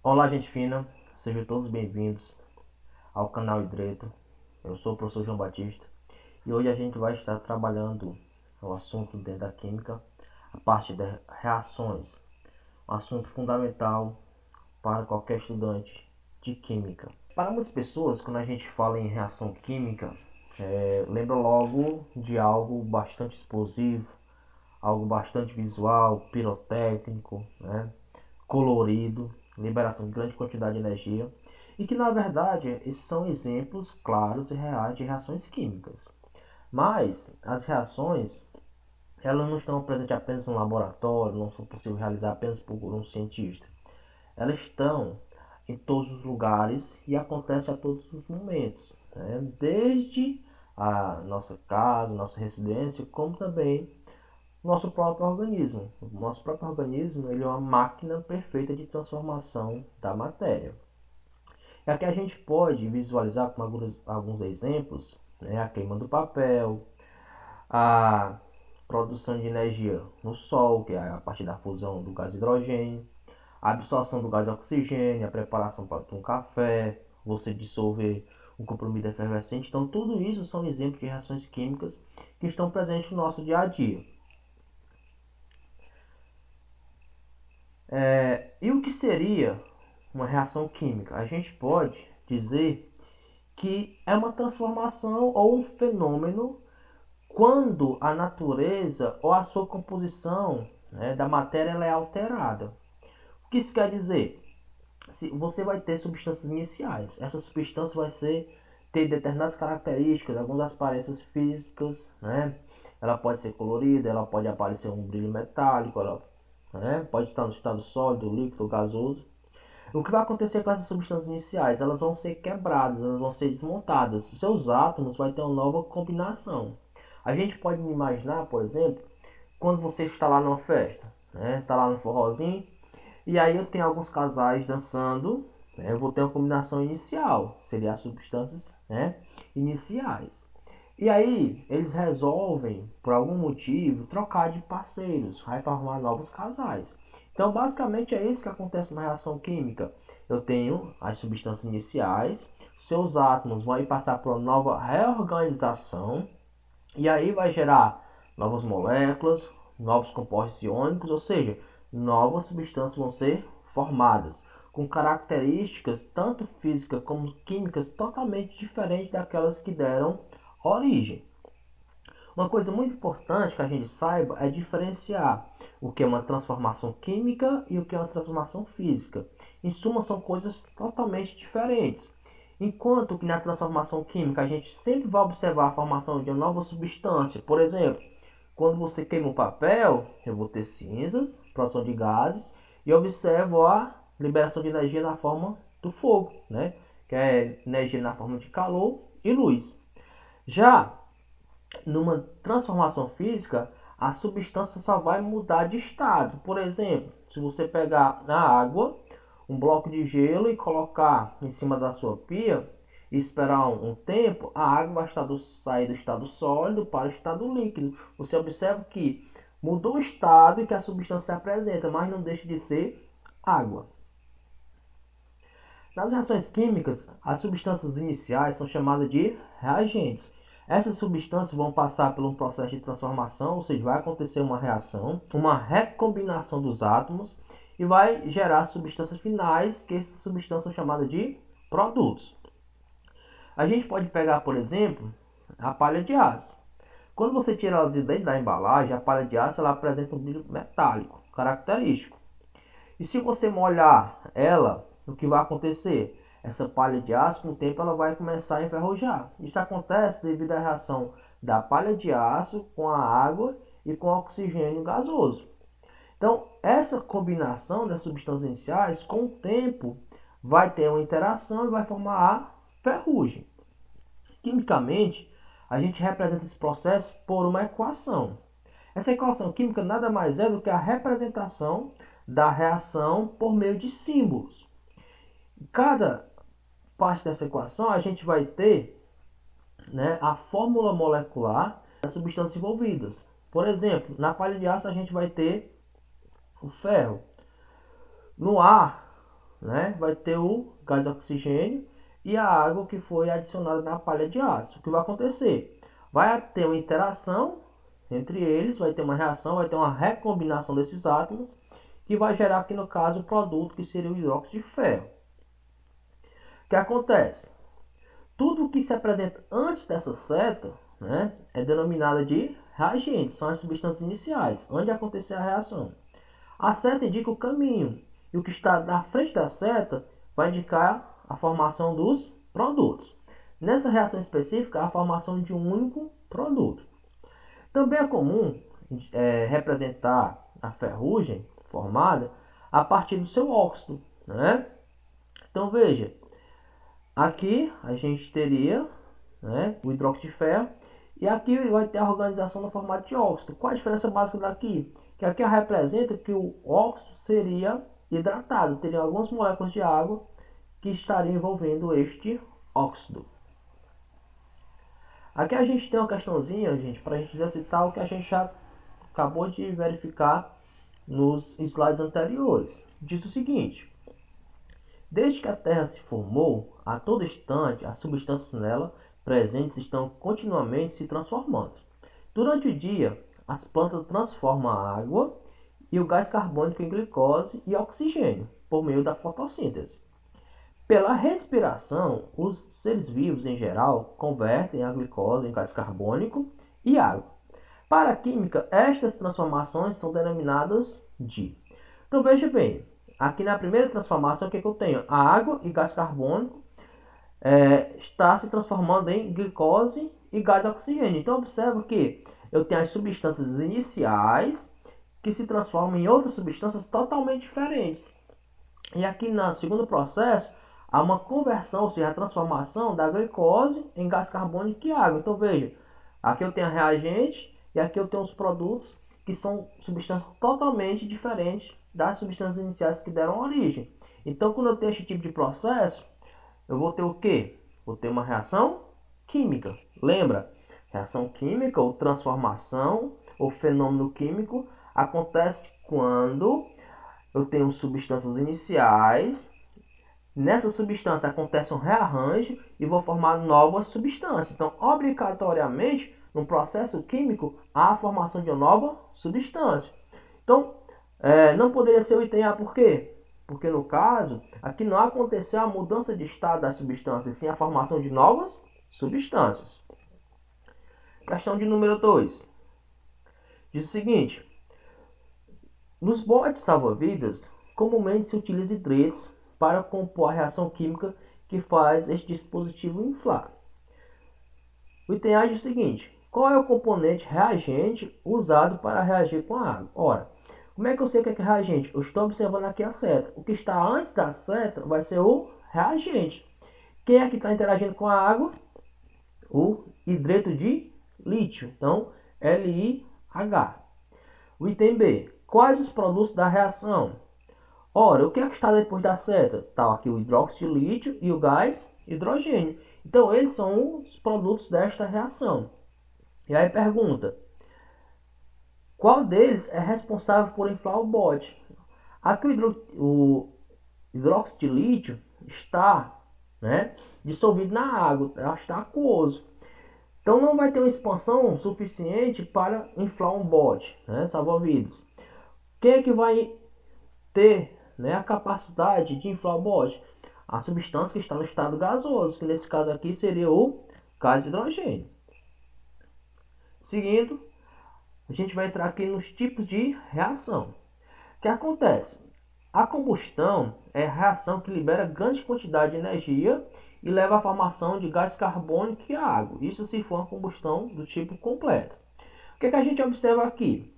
Olá, gente fina, sejam todos bem-vindos ao canal Hidreto. Eu sou o professor João Batista e hoje a gente vai estar trabalhando o assunto dentro da química, a parte das reações, um assunto fundamental para qualquer estudante de química. Para muitas pessoas, quando a gente fala em reação química, lembra logo de algo bastante explosivo, algo bastante visual, pirotécnico, né? Colorido, liberação de grande quantidade de energia, e que na verdade esses são exemplos claros e reais de reações químicas. Mas as reações, elas não estão presentes apenas no laboratório, não são possíveis realizar apenas por um cientista. Elas estão em todos os lugares e acontecem a todos os momentos, né? Desde a nossa casa, nossa residência, como também nosso próprio organismo. O nosso próprio organismo ele é uma máquina perfeita de transformação da matéria. E aqui a gente pode visualizar com alguns exemplos, né, a queima do papel, a produção de energia no Sol, que é a partir da fusão do gás hidrogênio, a absorção do gás oxigênio, a preparação para um café, você dissolver um comprimido efervescente. Então, tudo isso são exemplos de reações químicas que estão presentes no nosso dia a dia. E o que seria uma reação química? A gente pode dizer que é uma transformação ou um fenômeno quando a natureza ou a sua composição, né, da matéria ela é alterada. O que isso quer dizer? Se você vai ter substâncias iniciais, essa substância vai ter determinadas características, algumas aparências físicas, né? Ela pode ser colorida, ela pode aparecer um brilho metálico, ela, né, pode estar no estado sólido, líquido, gasoso. O que vai acontecer com essas substâncias iniciais? Elas vão ser quebradas, elas vão ser desmontadas. Seus átomos vão ter uma nova combinação. A gente pode imaginar, por exemplo, quando você está lá numa festa, né? Está lá no forrozinho, e aí eu tenho alguns casais dançando, né? Eu vou ter uma combinação inicial, seria as substâncias, né, iniciais. E aí eles resolvem, por algum motivo, trocar de parceiros, vai formar novos casais. Então, basicamente é isso que acontece na reação química. Eu tenho as substâncias iniciais, seus átomos vão passar por uma nova reorganização e aí vai gerar novas moléculas, novos compostos iônicos, ou seja, novas substâncias vão ser formadas com características tanto físicas como químicas totalmente diferentes daquelas que deram origem. Uma coisa muito importante que a gente saiba é diferenciar o que é uma transformação química e o que é uma transformação física. Em suma, são coisas totalmente diferentes. Enquanto que na transformação química a gente sempre vai observar a formação de uma nova substância. Por exemplo, quando você queima o papel, eu vou ter cinzas, produção de gases, e observo a liberação de energia na forma do fogo, né? Que é energia na forma de calor e luz. Já numa transformação física, a substância só vai mudar de estado. Por exemplo, se você pegar na água um bloco de gelo e colocar em cima da sua pia e esperar um tempo, a água vai sair do estado sólido para o estado líquido. Você observa que mudou o estado e que a substância se apresenta, mas não deixa de ser água. Nas reações químicas, as substâncias iniciais são chamadas de reagentes. Essas substâncias vão passar por um processo de transformação, ou seja, vai acontecer uma reação, uma recombinação dos átomos e vai gerar substâncias finais, que essas substâncias são chamadas de produtos. A gente pode pegar, por exemplo, a palha de aço. Quando você tira ela de dentro da embalagem, a palha de aço ela apresenta um brilho metálico, característico. E se você molhar ela, o que vai acontecer? Essa palha de aço, com o tempo, ela vai começar a enferrujar. Isso acontece devido à reação da palha de aço com a água e com o oxigênio gasoso. Então, essa combinação das substâncias iniciais, com o tempo, vai ter uma interação e vai formar a ferrugem. Quimicamente, a gente representa esse processo por uma equação. Essa equação química nada mais é do que a representação da reação por meio de símbolos. Em cada parte dessa equação, a gente vai ter, né, a fórmula molecular das substâncias envolvidas. Por exemplo, na palha de aço a gente vai ter o ferro. No ar, né, vai ter o gás oxigênio e a água que foi adicionada na palha de aço. O que vai acontecer? Vai ter uma interação entre eles, vai ter uma reação, vai ter uma recombinação desses átomos, que vai gerar aqui no caso o produto que seria o hidróxido de ferro. O que acontece? Tudo que se apresenta antes dessa seta, né, é denominada de reagentes, são as substâncias iniciais, onde acontecer a reação. A seta indica o caminho, e o que está na frente da seta vai indicar a formação dos produtos. Nessa reação específica, a formação de um único produto. Também é comum representar a ferrugem formada a partir do seu óxido, né? Então veja, aqui a gente teria, né, o hidróxido de ferro e aqui vai ter a organização no formato de óxido. Qual a diferença básica daqui? Que aqui representa que o óxido seria hidratado, teria algumas moléculas de água que estariam envolvendo este óxido. Aqui a gente tem uma questãozinha, gente, para a gente exercitar o que a gente já acabou de verificar nos slides anteriores. Diz o seguinte: desde que a Terra se formou, a todo instante as substâncias nela presentes estão continuamente se transformando. Durante o dia, as plantas transformam a água e o gás carbônico em glicose e oxigênio por meio da fotossíntese. Pela respiração, os seres vivos em geral convertem a glicose em gás carbônico e água. Para a química, estas transformações são denominadas de. Então veja bem, aqui na primeira transformação, o que eu tenho? A água e gás carbônico está se transformando em glicose e gás oxigênio. Então observa que eu tenho as substâncias iniciais que se transformam em outras substâncias totalmente diferentes. E aqui no segundo processo, há uma conversão, ou seja, a transformação da glicose em gás carbônico e água. Então veja, aqui eu tenho a reagente e aqui eu tenho os produtos que são substâncias totalmente diferentes das substâncias iniciais que deram origem. Então quando eu tenho esse tipo de processo, eu vou ter o quê? Vou ter uma reação química. Lembra? Reação química ou transformação ou fenômeno químico acontece quando eu tenho substâncias iniciais. Nessa substância acontece um rearranjo e vou formar novas substâncias. Então, obrigatoriamente, no processo químico, há a formação de uma nova substância. Então, não poderia ser o item A, por quê? Porque no caso, aqui não aconteceu a mudança de estado das substâncias, sim a formação de novas substâncias. Questão de número 2. Diz o seguinte: nos botes salva-vidas, comumente se utiliza hidretos para compor a reação química que faz este dispositivo inflar. O item A diz o seguinte: qual é o componente reagente usado para reagir com a água? Ora, como é que eu sei o que é reagente? Eu estou observando aqui a seta. O que está antes da seta vai ser o reagente. Quem é que está interagindo com a água? O hidreto de lítio. Então, LiH. O item B. Quais os produtos da reação? Ora, o que é que está depois da seta? Está aqui o hidróxido de lítio e o gás hidrogênio. Então, eles são os produtos desta reação. E aí pergunta: qual deles é responsável por inflar o bote? Aqui o hidróxido de lítio está, né, dissolvido na água, está aquoso. Então não vai ter uma expansão suficiente para inflar um bote, né, salva-vidas. Quem é que vai ter, né, a capacidade de inflar o bote? A substância que está no estado gasoso, que nesse caso aqui seria o gás hidrogênio. Seguindo, a gente vai entrar aqui nos tipos de reação. O que acontece? A combustão é a reação que libera grande quantidade de energia e leva à formação de gás carbônico e água. Isso se for uma combustão do tipo completo. O que a gente observa aqui?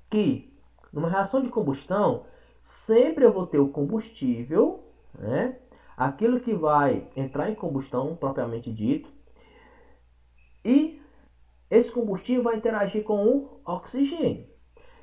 Que numa reação de combustão, sempre eu vou ter o combustível, né? Aquilo que vai entrar em combustão, propriamente dito, e esse combustível vai interagir com o oxigênio.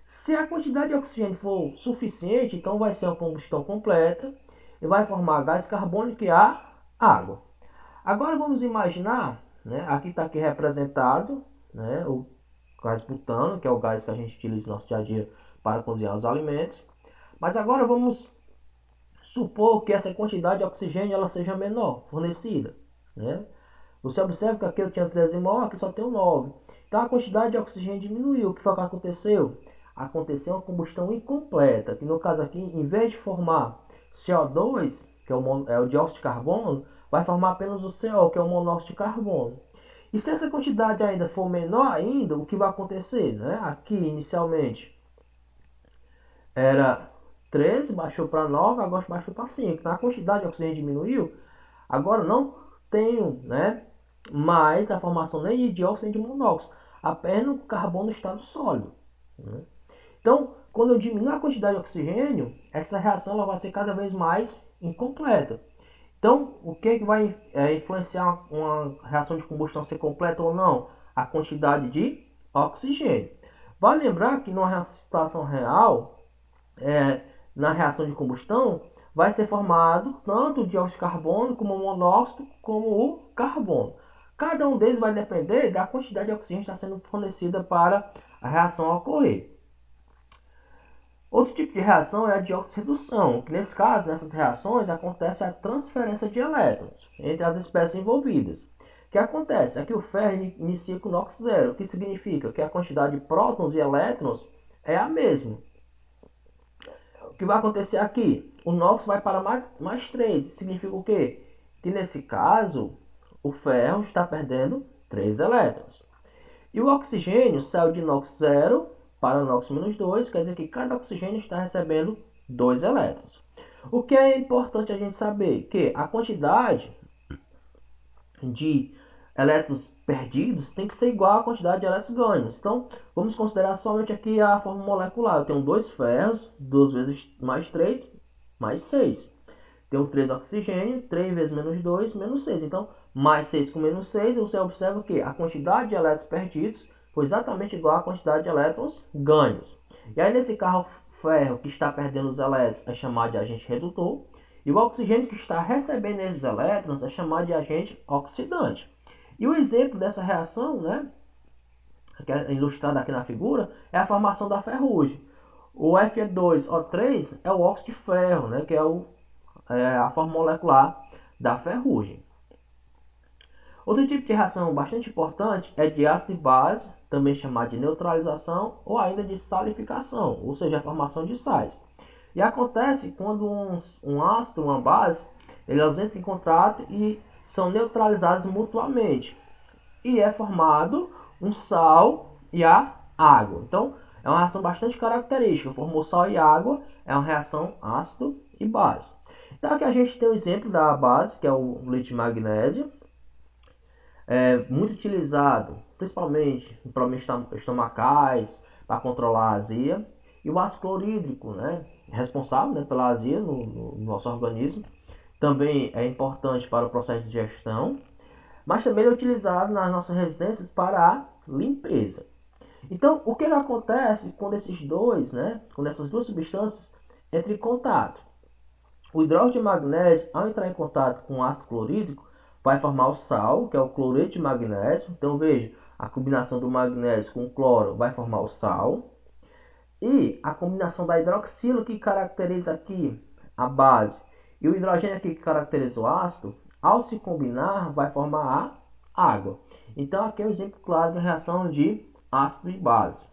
Se a quantidade de oxigênio for suficiente, então vai ser uma combustão completa e vai formar gás carbônico e a água. Agora vamos imaginar, né, aqui está aqui representado, né, o gás butano, que é o gás que a gente utiliza no nosso dia a dia para cozinhar os alimentos. Mas agora vamos supor que essa quantidade de oxigênio ela seja menor, fornecida, né? Você observa que aqui eu tinha 13 mol, aqui só tenho 9. Então a quantidade de oxigênio diminuiu. O que foi que aconteceu? Aconteceu uma combustão incompleta, que no caso aqui, em vez de formar CO2, que é o dióxido de carbono, vai formar apenas o CO, que é o monóxido de carbono. E se essa quantidade ainda for menor ainda, o que vai acontecer? Né? Aqui, inicialmente, era 13, baixou para 9, agora baixou para 5. Então a quantidade de oxigênio diminuiu. Agora não tenho, né, mais a formação nem de dióxido nem de monóxido, apenas o carbono no estado sólido, né? Então, quando eu diminuo a quantidade de oxigênio, essa reação ela vai ser cada vez mais incompleta. Então, o que vai influenciar uma reação de combustão ser completa ou não? A quantidade de oxigênio. Vale lembrar que numa situação real, na reação de combustão, vai ser formado tanto o dióxido de carbono como o monóxido como o carbono. Cada um deles vai depender da quantidade de oxigênio que está sendo fornecida para a reação ocorrer. Outro tipo de reação é a de oxirredução, que nesse caso, nessas reações, acontece a transferência de elétrons entre as espécies envolvidas. O que acontece é que o ferro inicia com NOx zero, o que significa que a quantidade de prótons e elétrons é a mesma. O que vai acontecer aqui? O NOx vai para mais 3. Significa o quê? Que nesse caso, o ferro está perdendo 3 elétrons. E o oxigênio saiu de NOx 0 para NOx menos 2, quer dizer que cada oxigênio está recebendo 2 elétrons. O que é importante a gente saber? Que a quantidade de elétrons perdidos tem que ser igual à quantidade de elétrons ganhos. Então, vamos considerar somente aqui a forma molecular. Eu tenho 2 ferros, 2 vezes mais 3, mais 6. Tenho 3 oxigênio, 3 vezes menos 2, menos 6. Então, mais 6 com menos 6, você observa que a quantidade de elétrons perdidos foi exatamente igual à quantidade de elétrons ganhos. E aí, nesse carro ferro que está perdendo os elétrons é chamado de agente redutor. E o oxigênio que está recebendo esses elétrons é chamado de agente oxidante. E o exemplo dessa reação, né, que é ilustrado aqui na figura, é a formação da ferrugem. O Fe2O3 é o óxido de ferro, né, que é a forma molecular da ferrugem. Outro tipo de reação bastante importante é de ácido e base, também chamado de neutralização ou ainda de salificação, ou seja, a formação de sais. E acontece quando um ácido, uma base, eles entram em contato e são neutralizados mutuamente. E é formado um sal e a água. Então, é uma reação bastante característica. Formou sal e água, é uma reação ácido e base. Então, aqui a gente tem o exemplo da base, que é o leite de magnésio. É muito utilizado, principalmente em problemas estomacais, para controlar a azia. E o ácido clorídrico, né, responsável, né, pela azia no nosso organismo. Também é importante para o processo de digestão, mas também é utilizado nas nossas residências para a limpeza. Então, o que acontece quando quando essas duas substâncias entram em contato? O hidróxido de magnésio, ao entrar em contato com o ácido clorídrico, vai formar o sal, que é o cloreto de magnésio. Então, veja, a combinação do magnésio com o cloro vai formar o sal. E a combinação da hidroxila, que caracteriza aqui a base, e o hidrogênio aqui, que caracteriza o ácido, ao se combinar, vai formar a água. Então, aqui é um exemplo claro de reação de ácido e base.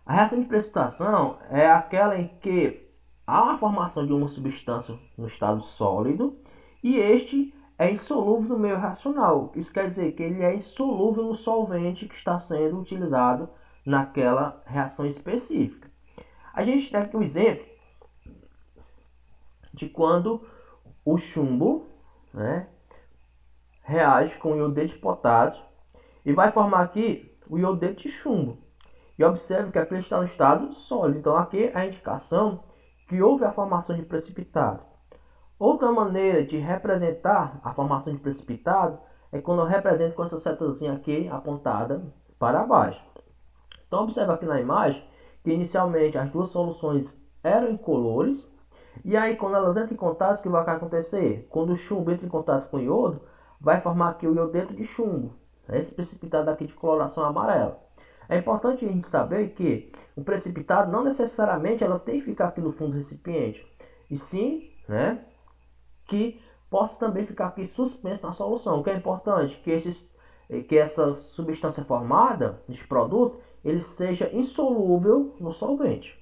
A reação de precipitação é aquela em que há a formação de uma substância no estado sólido e este é insolúvel no meio racional. Isso quer dizer que ele é insolúvel no solvente que está sendo utilizado naquela reação específica. A gente tem aqui um exemplo de quando o chumbo, né, reage com o iodeto de potássio e vai formar aqui o iodeto de chumbo. E observe que aqui está no estado sólido. Então aqui é a indicação que houve a formação de precipitado. Outra maneira de representar a formação de precipitado é quando eu represento com essa setazinha aqui apontada para baixo. Então observe aqui na imagem que inicialmente as duas soluções eram incolores. E aí quando elas entram em contato, o que vai acontecer? Quando o chumbo entra em contato com o iodo, vai formar aqui o iodeto de chumbo. Esse precipitado aqui de coloração amarela. É importante a gente saber que o precipitado não necessariamente ela tem que ficar aqui no fundo do recipiente, e sim, né, que possa também ficar aqui suspenso na solução. O que é importante que essa substância formada, este produto, ele seja insolúvel no solvente.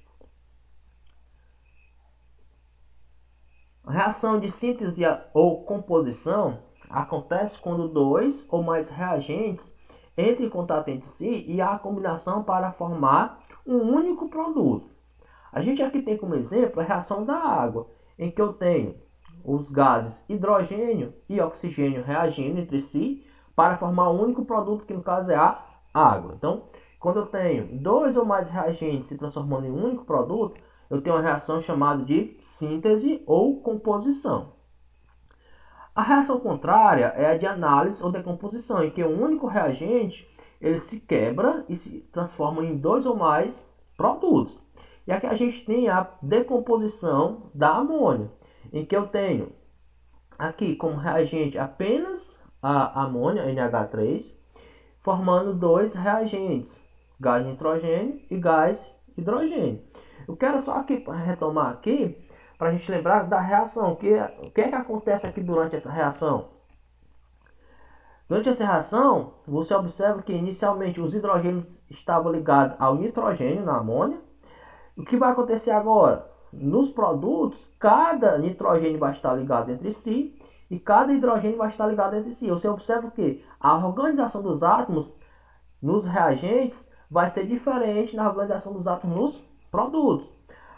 A reação de síntese ou composição acontece quando dois ou mais reagentes entram em contato entre si e há combinação para formar um único produto. A gente aqui tem como exemplo a reação da água, em que eu tenho os gases hidrogênio e oxigênio reagindo entre si para formar um único produto, que no caso é a água. Então, quando eu tenho dois ou mais reagentes se transformando em um único produto, eu tenho uma reação chamada de síntese ou composição. A reação contrária é a de análise ou decomposição, em que um único reagente ele se quebra e se transforma em dois ou mais produtos. E aqui a gente tem a decomposição da amônia, em que eu tenho aqui como reagente apenas a amônia, NH3, formando dois reagentes, gás nitrogênio e gás hidrogênio. Eu quero só aqui retomar aqui, para a gente lembrar da reação. O que é que acontece aqui durante essa reação? Durante essa reação, você observa que inicialmente os hidrogênios estavam ligados ao nitrogênio na amônia. O que vai acontecer agora? Nos produtos, cada nitrogênio vai estar ligado entre si e cada hidrogênio vai estar ligado entre si. Você observa que a organização dos átomos nos reagentes vai ser diferente na organização dos átomos nos produtos.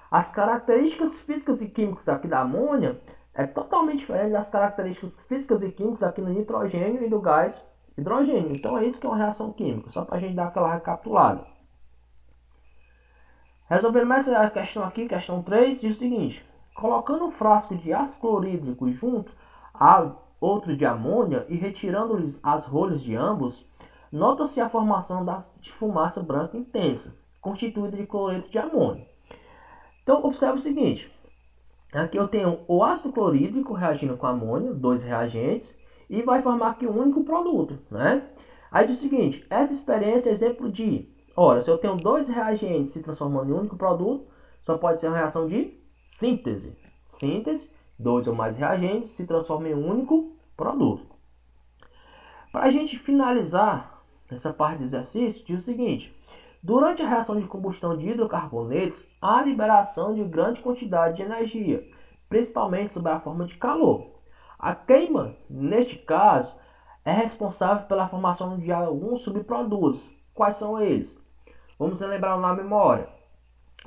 As características físicas e químicas aqui da amônia é totalmente diferente das características físicas e químicas aqui no nitrogênio e do gás hidrogênio. Então é isso que é uma reação química, só para a gente dar aquela recapitulada. Resolvendo mais essa questão aqui, questão 3, diz o seguinte: colocando um frasco de ácido clorídrico junto a outro de amônia e retirando-lhes as rolhas de ambos, nota-se a formação de fumaça branca intensa, constituída de cloreto de amônio. Então, observe o seguinte: aqui eu tenho o ácido clorídrico reagindo com amônio, dois reagentes, e vai formar aqui um único produto, né? Aí diz o seguinte: essa experiência é exemplo de, ora, se eu tenho dois reagentes se transformando em um único produto, só pode ser uma reação de síntese. Síntese, dois ou mais reagentes se transformam em um único produto. Para a gente finalizar essa parte do exercício, diz o seguinte: durante a reação de combustão de hidrocarbonetos, há liberação de grande quantidade de energia, principalmente sob a forma de calor. A queima, neste caso, é responsável pela formação de alguns subprodutos. Quais são eles? Vamos lembrar na memória.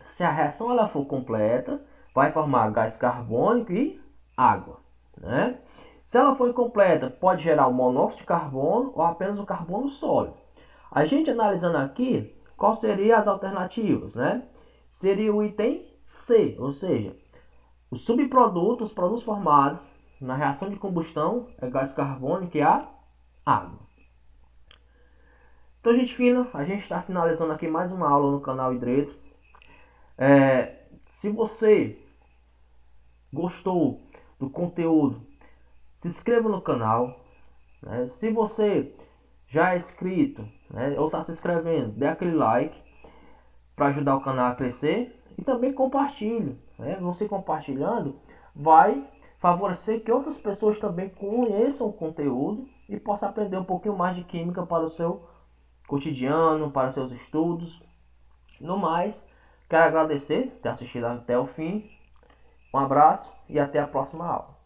Se a reação ela for completa, vai formar gás carbônico e água, né? Se ela for incompleta, pode gerar o monóxido de carbono ou apenas o carbono sólido. A gente analisando aqui, quais seriam as alternativas, né? Seria o item C, ou seja, os subprodutos, os produtos formados na reação de combustão é gás carbônico e a água. Então, gente fina, a gente está finalizando aqui mais uma aula no canal Hidreto. Se você gostou do conteúdo, se inscreva no canal, né? Se você já é inscrito, né, ou está se inscrevendo, dê aquele like para ajudar o canal a crescer e também compartilhe, né? Você compartilhando vai favorecer que outras pessoas também conheçam o conteúdo e possam aprender um pouquinho mais de química para o seu cotidiano, para seus estudos. No mais, quero agradecer por ter assistido até o fim. Um abraço e até a próxima aula.